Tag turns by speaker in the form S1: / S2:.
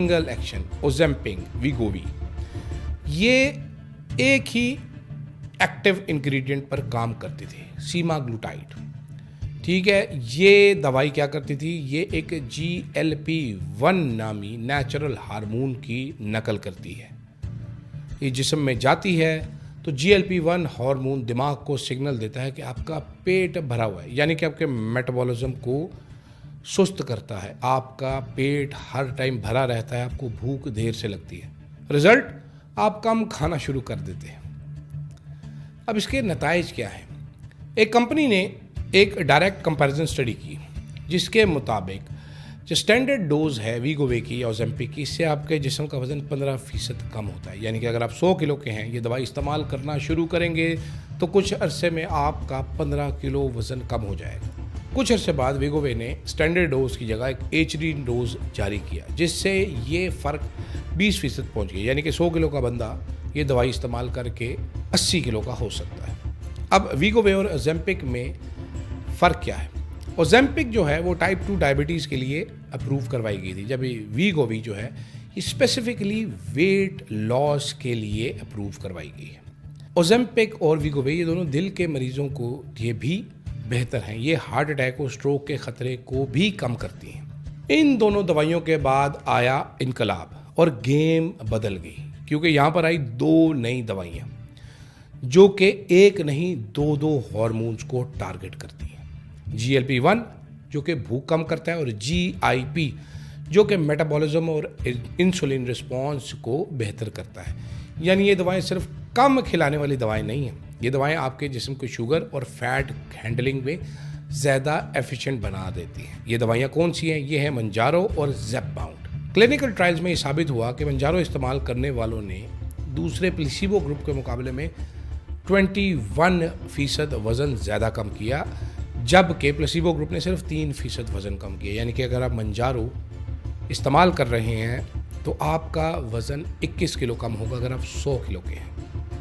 S1: Single action Ozempic वीगोवी, ये एक ही active ingredient पर काम करती थी, सीमाग्लूटाइड। ठीक है, ये दवाई क्या करती थी, ये एक GLP-1 नामी नेचुरल हार्मोन की नकल करती है। ये जिस्म में जाती है तो GLP-1 हार्मोन दिमाग को सिग्नल देता है कि आपका पेट भरा हुआ है, यानी कि आपके मेटाबॉलिज्म को सुस्त करता है, आपका पेट हर टाइम भरा रहता है, आपको भूख देर से लगती है, रिजल्ट आप कम खाना शुरू कर देते हैं। अब इसके नताइज क्या है? एक कंपनी ने एक डायरेक्ट कंपैरिजन स्टडी की जिसके मुताबिक जो स्टैंडर्ड डोज है वीगोवे की या ओजेम्पिक की, इससे आपके जिस्म का वज़न 15% कम होता है। यानी कि अगर आप 100 किलो के हैं, ये दवाई इस्तेमाल करना शुरू करेंगे तो कुछ अरसे में आपका 15 किलो वज़न कम हो जाएगा। कुछ अरसे बाद वीगोवे ने स्टैंडर्ड डोज की जगह एक HD डोज जारी किया, जिससे ये फ़र्क 20% पहुँच गया। यानी कि 100 किलो का बंदा ये दवाई इस्तेमाल करके 80 किलो का हो सकता है। अब वीगोवे और ओजेम्पिक में फ़र्क क्या है? ओजेम्पिक जो है वो टाइप 2 डायबिटीज़ के लिए अप्रूव करवाई गई थी, जब वीगोवी जो है ये स्पेसिफिकली वेट लॉस के लिए अप्रूव करवाई गई है। ओजेम्पिक और वीगोवे ये दोनों दिल के मरीजों को ये भी बेहतर हैं, ये हार्ट अटैक और स्ट्रोक के ख़तरे को भी कम करती हैं। इन दोनों दवाइयों के बाद आया इनकलाब और गेम बदल गई, क्योंकि यहाँ पर आई 2 नई दवाइयाँ जो कि एक नहीं 2 हार्मोन्स को टारगेट करती हैं। GLP-1 जो कि भूख कम करता है और GIP जो कि मेटाबॉलिज्म और इंसुलिन रिस्पॉन्स को बेहतर करता है। यानी ये दवाएं सिर्फ कम खिलाने वाली दवाएं नहीं हैं, ये दवाएं आपके जिस्म को शुगर और फैट हैंडलिंग में ज़्यादा एफिशिएंट बना देती हैं। ये दवाइयाँ कौन सी हैं? ये हैं मंजारो और ज़ेपबाउंड। क्लिनिकल ट्रायल्स में ये साबित हुआ कि मंजारो इस्तेमाल करने वालों ने दूसरे प्लेसिबो ग्रुप के मुकाबले में 21% वज़न ज़्यादा कम किया, जबकि प्लेसिबो ग्रुप ने सिर्फ 3% वज़न कम किया। यानी कि अगर आप मंजारो इस्तेमाल कर रहे हैं तो आपका वज़न 21 किलो कम होगा अगर आप 100 किलो के हैं।